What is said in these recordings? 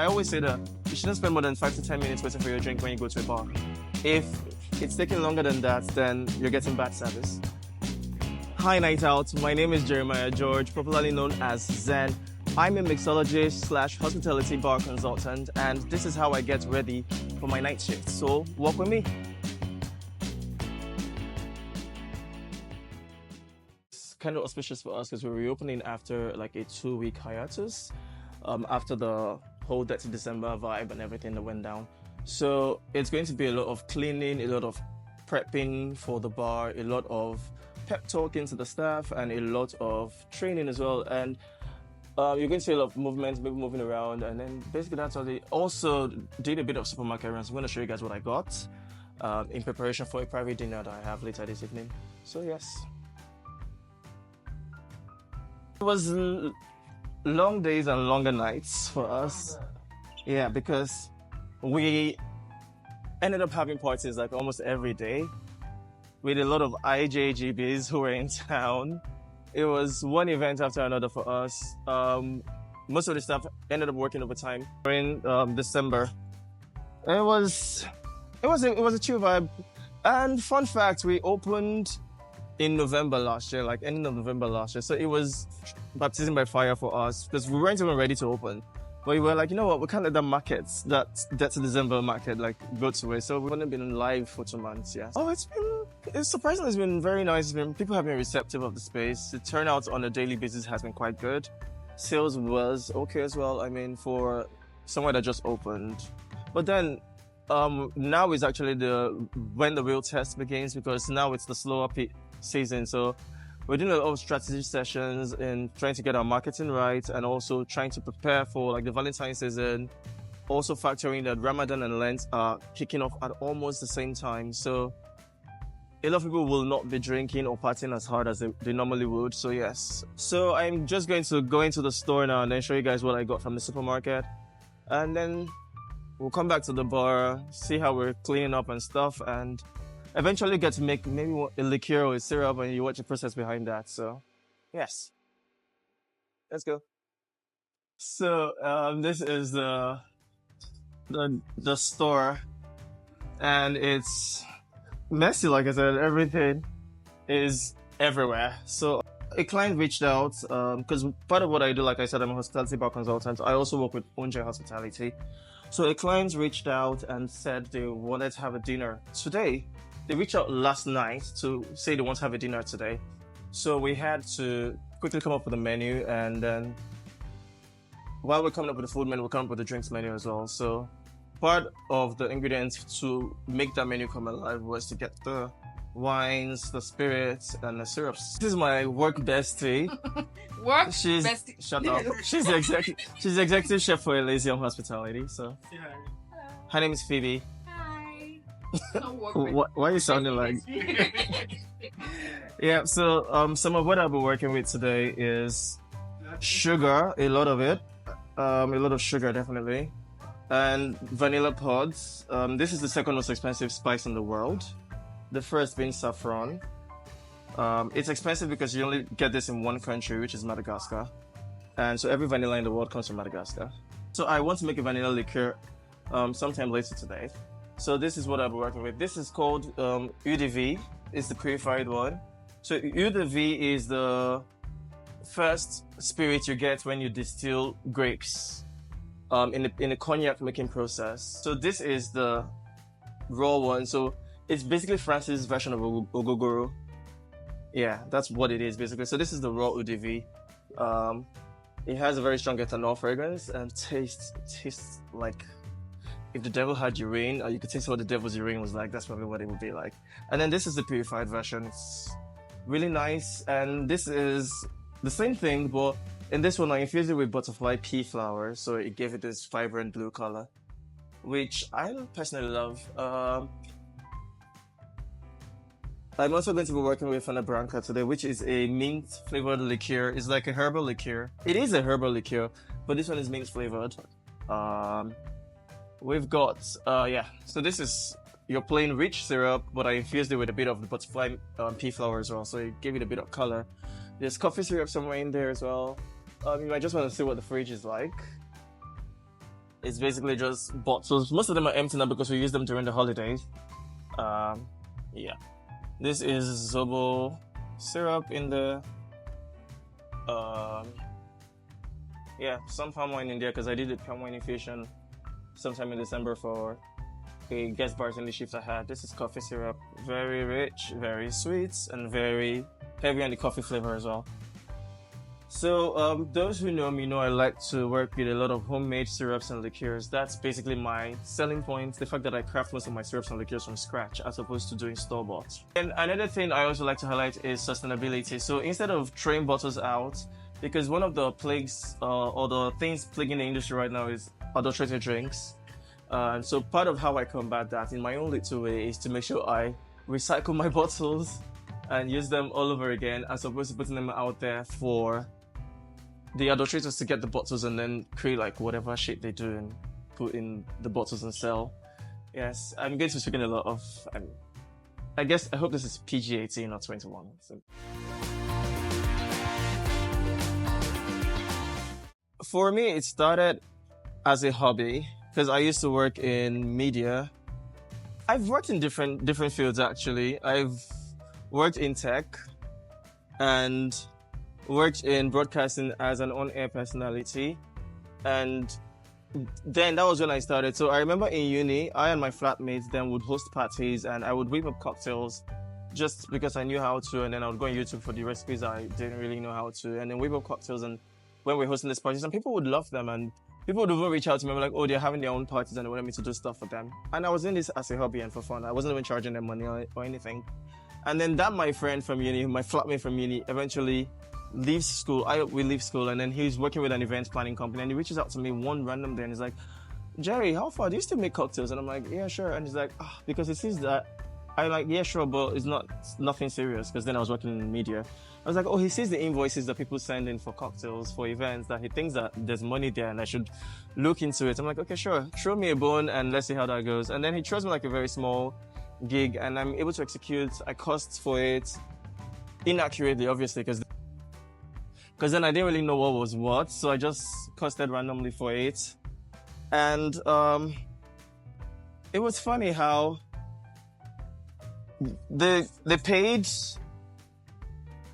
I always say that you shouldn't spend more than 5 to 10 minutes waiting for your drink when you go to a bar. If it's taking longer than that, then you're getting bad service. Hi Night Out, my name is Jeremiah George, popularly known as Zen. I'm a mixologist / hospitality bar consultant, and this is how I get ready for my night shift. So walk with me. It's kind of auspicious for us because we're reopening after like a 2-week hiatus, after the whole Dirty December vibe and everything that went down. So it's going to be a lot of cleaning, a lot of prepping for the bar, a lot of pep talking to the staff, and a lot of training as well. And you're going to see a lot of movement, maybe moving around, and then basically that's all. They also did a bit of supermarket runs. I'm going to show you guys what I got in preparation for a private dinner that I have later this evening. So yes, it was long days and longer nights for us. Yeah, because we ended up having parties like almost every day with a lot of IJGBs who were in town. It was one event after another for us. Most of the staff ended up working overtime during December. It was a chill vibe. And fun fact, we opened in November last year, like ending of November last year. So it was baptism by fire for us because we weren't even ready to open. But we were like, you know what, we can't let that market, that's a December market, like go to waste. So we've only been live for 2 months, yeah. Oh, it's surprisingly, it's been very nice. People have been receptive of the space. The turnout on a daily basis has been quite good. Sales was okay as well. I mean, for somewhere that just opened. But then, now is actually when the real test begins, because now it's the slower season. So we're doing a lot of strategy sessions in trying to get our marketing right, and also trying to prepare for like the Valentine's season. Also factoring that Ramadan and Lent are kicking off at almost the same time. So a lot of people will not be drinking or partying as hard as they normally would. So yes. So I'm just going to go into the store now and then show you guys what I got from the supermarket. And then we'll come back to the bar, see how we're cleaning up and stuff, and eventually get to make maybe a liqueur or a syrup, and you watch the process behind that. So yes, let's go. So this is the store, and it's messy. Like I said, everything is everywhere. So a client reached out because part of what I do, like I said, I'm a hospitality bar consultant. I also work with Onje Hospitality. So a client reached out and said they wanted to have a dinner today. They reached out last night to say they want to have a dinner today. So we had to quickly come up with a menu, and then while we're coming up with the food menu, we're coming up with the drinks menu as well. So part of the ingredients to make that menu come alive was to get the wines, the spirits, and the syrups. This is my work bestie. Bestie. Shut up. She's the executive chef for Elysium Hospitality. So her name is Phoebe. Why are you sounding like? Yeah, so some of what I'll be working with today is sugar, a lot of it, a lot of sugar definitely, and vanilla pods. This is the second most expensive spice in the world, the first being saffron. It's expensive because you only get this in one country, which is Madagascar, and so every vanilla in the world comes from Madagascar. So I want to make a vanilla liqueur sometime later today. So this is what I'll be working with. This is called Eau de Vie. It's the purified one. So Eau de Vie is the first spirit you get when you distill grapes in the cognac making process. So this is the raw one. So it's basically France's version of Ogogoro. Yeah, that's what it is basically. So this is the raw Eau de Vie. It has a very strong ethanol fragrance and tastes like if the devil had urine, or you could taste what the devil's urine was like. That's probably what it would be like. And then this is the purified version. It's really nice. And this is the same thing, but in this one I infused it with butterfly pea flower, so it gave it this vibrant blue color, which I personally love. I'm also going to be working with Fana Branca today, which is a mint flavored liqueur. It's like a herbal liqueur. It is a herbal liqueur, but this one is mint flavored. We've got, so this is your plain rich syrup, but I infused it with a bit of the butterfly pea flower as well, so it gave it a bit of color. There's coffee syrup somewhere in there as well. You might just want to see what the fridge is like. It's basically just bottles. Most of them are empty now because we use them during the holidays. Yeah. This is Zobo syrup in the some palm wine in there because I did a palm wine infusion sometime in December for a guest bartending shift I had. This is coffee syrup, very rich, very sweet, and very heavy on the coffee flavor as well. So those who know me know I like to work with a lot of homemade syrups and liqueurs. That's basically my selling point, the fact that I craft most of my syrups and liqueurs from scratch as opposed to doing store-bought. And another thing I also like to highlight is sustainability. So instead of throwing bottles out, because one of the plagues or the things plaguing the industry right now is adulterated drinks. So part of how I combat that in my own little way is to make sure I recycle my bottles and use them all over again as opposed to putting them out there for the adulterators to get the bottles and then create like whatever shit they do and put in the bottles and sell. Yes, I'm going to be speaking a lot of, I hope this is PG-18 or 21. So. For me, it started as a hobby because I used to work in media. I've worked in different fields actually. I've worked in tech and worked in broadcasting as an on-air personality, and then that was when I started. So I remember in uni, I and my flatmates then would host parties and I would whip up cocktails just because I knew how to, and then I would go on YouTube for the recipes I didn't really know how to, and then whip up cocktails. And when we're hosting these parties, and people would love them, and people would even reach out to me like, oh, they're having their own parties and they wanted me to do stuff for them. And I was doing this as a hobby and for fun. I wasn't even charging them money or anything. And then that my friend from uni, my flatmate from uni, eventually leaves school. We leave school, and then he's working with an event planning company, and he reaches out to me one random day and he's like, Jerry, how far do you still make cocktails? And I'm like, yeah, sure. And he's like, because he sees that I'm like, yeah, sure, but it's nothing serious, because then I was working in media. I was like, oh, he sees the invoices that people send in for cocktails, for events, that he thinks that there's money there and I should look into it. I'm like, okay, sure, throw me a bone and let's see how that goes. And then he throws me like a very small gig and I'm able to execute. I cost for it inaccurately, obviously, because then I didn't really know what was what, so I just costed randomly for it. And it was funny how they paid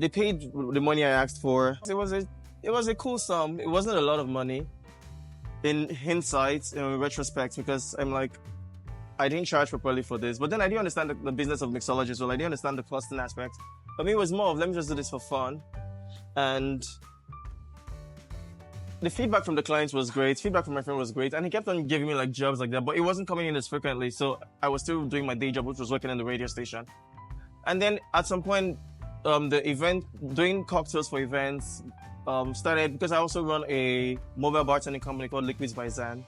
the money I asked for. It was a cool sum. It wasn't a lot of money in hindsight, in retrospect, because I'm like, I didn't charge properly for this. But then I didn't understand the business of Mixologist, well, I didn't understand the costing aspect. For me, it was more of, let me just do this for fun. And the feedback from the clients was great. Feedback from my friend was great. And he kept on giving me like jobs like that, but it wasn't coming in as frequently. So I was still doing my day job, which was working in the radio station. And then at some point, the event, doing cocktails for events, started, because I also run a mobile bartending company called Liquids by Zen,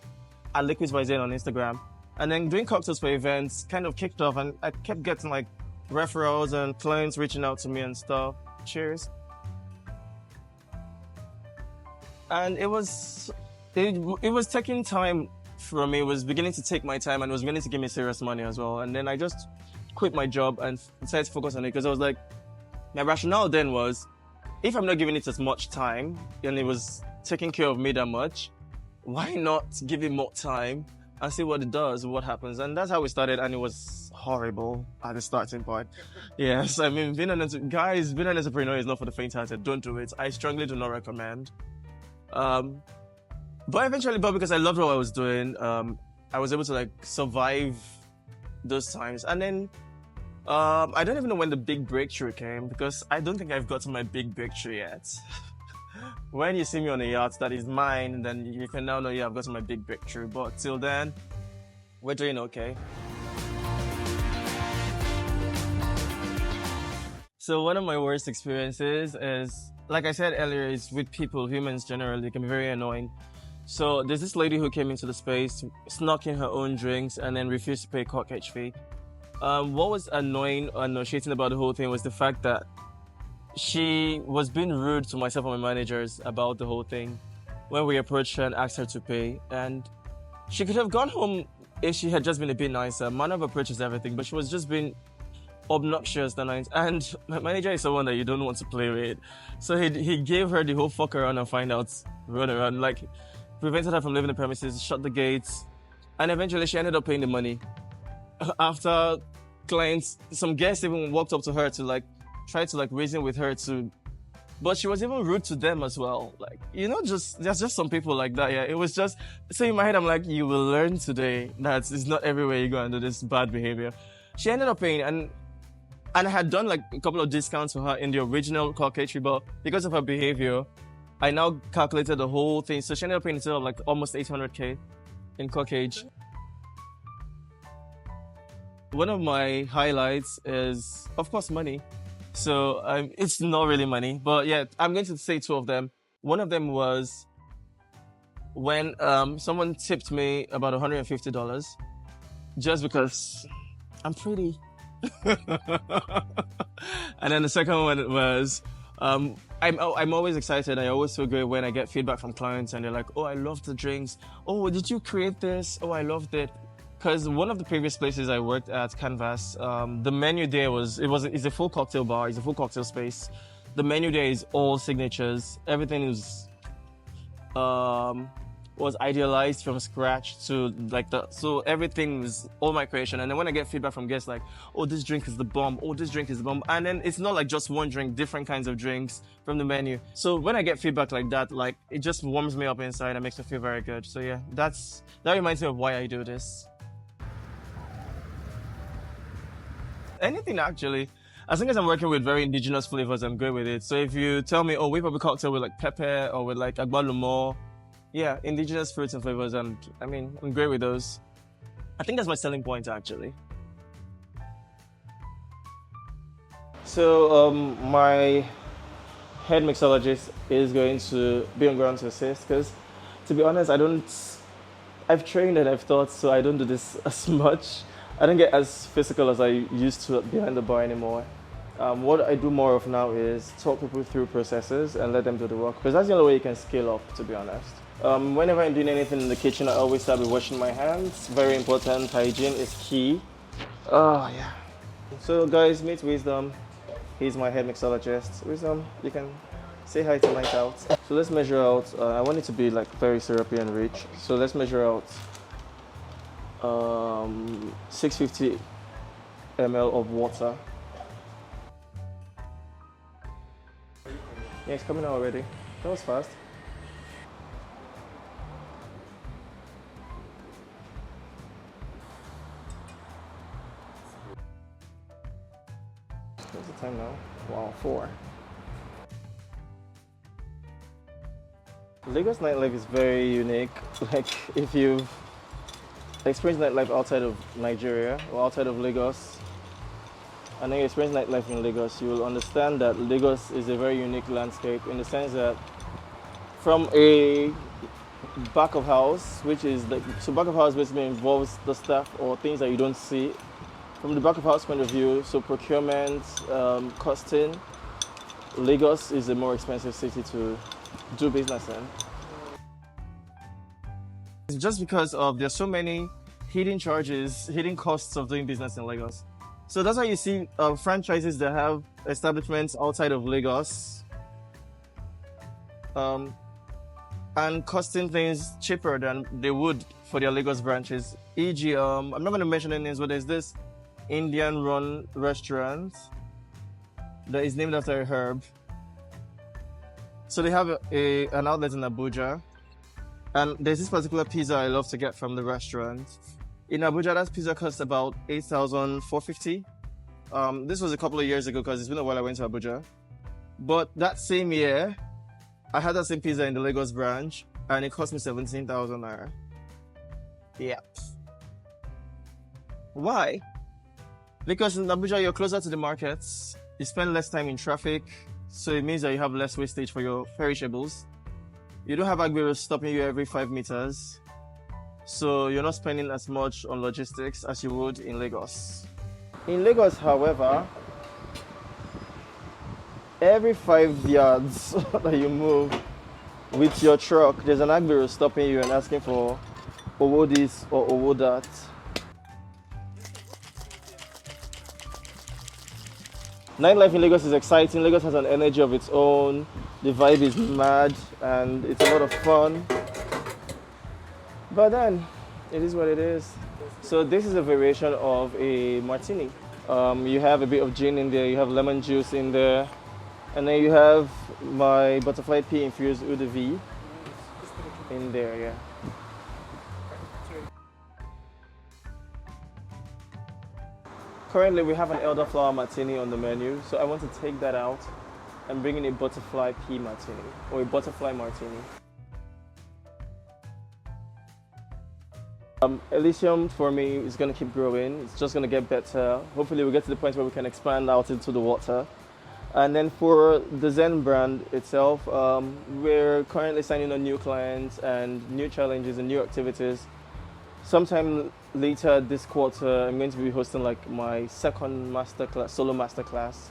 at Liquids by Zen on Instagram. And then doing cocktails for events kind of kicked off, and I kept getting like referrals and clients reaching out to me and stuff. Cheers. And it was taking time from me. It was beginning to take my time, and it was beginning to give me serious money as well. And then I just quit my job and decided to focus on it, because I was like, my rationale then was, if I'm not giving it as much time and it was taking care of me that much, why not give it more time and see what it does, what happens? And that's how we started, and it was horrible at the starting point. Yes, I mean, being an entrepreneur is not for the faint-hearted. Don't do it. I strongly do not recommend. But eventually, because I loved what I was doing, I was able to like survive those times. And then I don't even know when the big breakthrough came, because I don't think I've gotten my big breakthrough yet. When you see me on a yacht that is mine, then you can now know, yeah, I've gotten my big breakthrough. But till then, we're doing okay. So one of my worst experiences is, like I said earlier, is with people, humans generally, can be very annoying. So there's this lady who came into the space, snuck in her own drinks, and then refused to pay a corkage fee. What was annoying or nauseating about the whole thing was the fact that she was being rude to myself and my managers about the whole thing when we approached her and asked her to pay. And she could have gone home if she had just been a bit nicer. Manner of approach is everything, but she was just being obnoxious. And my manager is someone that you don't want to play with. So he gave her the whole fuck around and find out, run around. Like, prevented her from leaving the premises, shut the gates, and eventually she ended up paying the money. After clients, some guests even walked up to her to like try to like reason with her to, but she was even rude to them as well. Like, you know, just there's just some people like that. Yeah, it was just so in my head I'm like, you will learn today that it's not everywhere you go and do this bad behavior. She ended up paying, and I had done like a couple of discounts for her in the original corkage, but because of her behavior, I now calculated the whole thing. So she ended up paying instead of like almost 800k in corkage. One of my highlights is, of course, money. So it's not really money, but yeah, I'm going to say two of them. One of them was when someone tipped me about $150 just because I'm pretty. And then the second one was I'm always excited. I always feel great when I get feedback from clients and they're like, oh, I love the drinks. Oh, did you create this? Oh, I loved it. Because one of the previous places I worked at, Canvas, the menu there it's a full cocktail bar, it's a full cocktail space. The menu there is all signatures. Everything is was idealized from scratch to like so everything was all my creation. And then when I get feedback from guests like, oh, this drink is the bomb, oh, this drink is the bomb, and then it's not like just one drink, different kinds of drinks from the menu. So when I get feedback like that, like it just warms me up inside and makes me feel very good. So yeah, that reminds me of why I do this. Anything actually. As long as I'm working with very indigenous flavors, I'm good with it. So if you tell me, oh, whip up a cocktail with like pepper or with like agbalumo, yeah, indigenous fruits and flavors, and I mean, I'm great with those. I think that's my selling point actually. So my head mixologist is going to be on ground to assist because, to be honest, I've trained and I've taught, so I don't do this as much. I don't get as physical as I used to behind the bar anymore. What I do more of now is talk people through processes and let them do the work, because that's the only way you can scale up, to be honest. Whenever I'm doing anything in the kitchen, I always start with washing my hands. Very important, hygiene is key. Oh, yeah. So guys, meet Wisdom. He's my head mixologist. Wisdom, you can say hi to Night Out. So let's measure out, I want it to be like very syrupy and rich. So let's measure out 650 ml of water. Yeah, it's coming out already. That was fast. What's the time now? Wow, 4. Lagos nightlife is very unique. Like, if you've experienced nightlife outside of Nigeria or outside of Lagos, and then you experience nightlife in Lagos, you will understand that Lagos is a very unique landscape in the sense that from a back of house, which is like, so back of house basically involves the stuff or things that you don't see. From the back of house point of view, so procurement, costing, Lagos is a more expensive city to do business in. It's just because there's so many hidden charges, hidden costs of doing business in Lagos. So that's why you see franchises that have establishments outside of Lagos and costing things cheaper than they would for their Lagos branches. E.g., I'm not going to mention any names, but there's this Indian-run restaurant that is named after a herb. So they have an outlet in Abuja, and there's this particular pizza I love to get from the restaurant. In Abuja, that pizza costs about 8,450. This was a couple of years ago because it's been a while I went to Abuja. But that same year, I had that same pizza in the Lagos branch, and it cost me 17,000 naira. Yep. Why? Because in Abuja, you're closer to the markets, you spend less time in traffic, so it means that you have less wastage for your perishables. You don't have agberos stopping you every 5 meters. So you're not spending as much on logistics as you would in Lagos. In Lagos, however, every 5 yards that you move with your truck, there's an agbero stopping you and asking for owo this or owo that. Nightlife in Lagos is exciting. Lagos has an energy of its own. The vibe is mad and it's a lot of fun. But then, it is what it is. So this is a variation of a martini. You have a bit of gin in there, you have lemon juice in there, and then you have my butterfly pea infused eau de vie in there, yeah. Currently, we have an elderflower martini on the menu, so I want to take that out and bring in a butterfly pea martini or a butterfly martini. Elysium for me is going to keep growing. It's just going to get better. Hopefully, we'll get to the point where we can expand out into the water. And then for the Zen brand itself, we're currently signing on new clients and new challenges and new activities. Sometime later this quarter, I'm going to be hosting like my second masterclass, solo masterclass.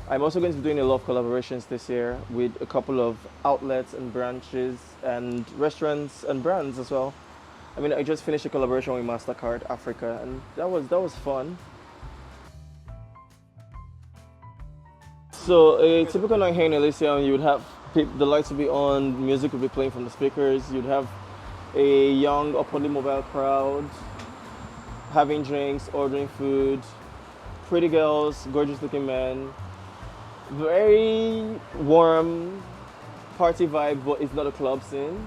I'm also going to be doing a lot of collaborations this year with a couple of outlets and branches and restaurants and brands as well. I mean, I just finished a collaboration with MasterCard Africa, and that was fun. So a typical night here in Elysium, you would have the lights would be on, music would be playing from the speakers. You'd have a young, upwardly mobile crowd having drinks, ordering food, pretty girls, gorgeous-looking men. Very warm party vibe, but it's not a club scene.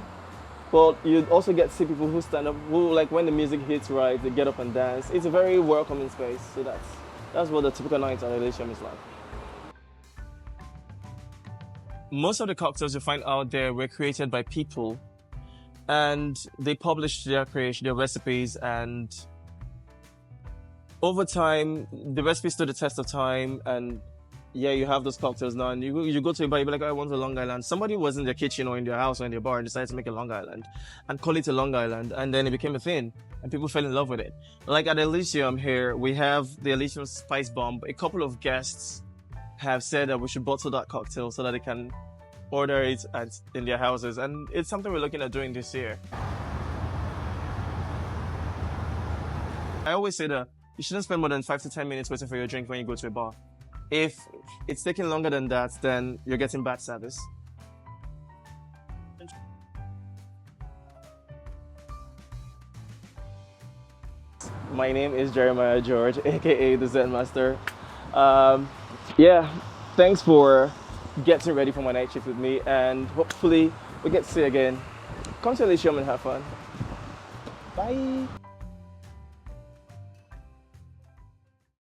But you also get to see people who stand up, who like when the music hits right, they get up and dance. It's a very welcoming space. So that's what the typical night at Elysium is like. Most of the cocktails you find out there were created by people, and they published their creation, their recipes, and over time, the recipes stood the test of time, and yeah, you have those cocktails now, and you go to a bar, you be like, I want a Long Island. Somebody was in their kitchen or in their house or in their bar and decided to make a Long Island and call it a Long Island, and then it became a thing, and people fell in love with it. Like at Elysium here, we have the Elysium Spice Bomb. A couple of guests have said that we should bottle that cocktail so that they can order it in their houses, and it's something we're looking at doing this year. I always say that you shouldn't spend more than 5 to 10 minutes waiting for your drink when you go to a bar. If it's taking longer than that, then you're getting bad service. My name is Jeremiah George, aka the Zen Master. Yeah, thanks for getting ready for my night shift with me, and hopefully we get to see you again. Come to Elysium and have fun. Bye.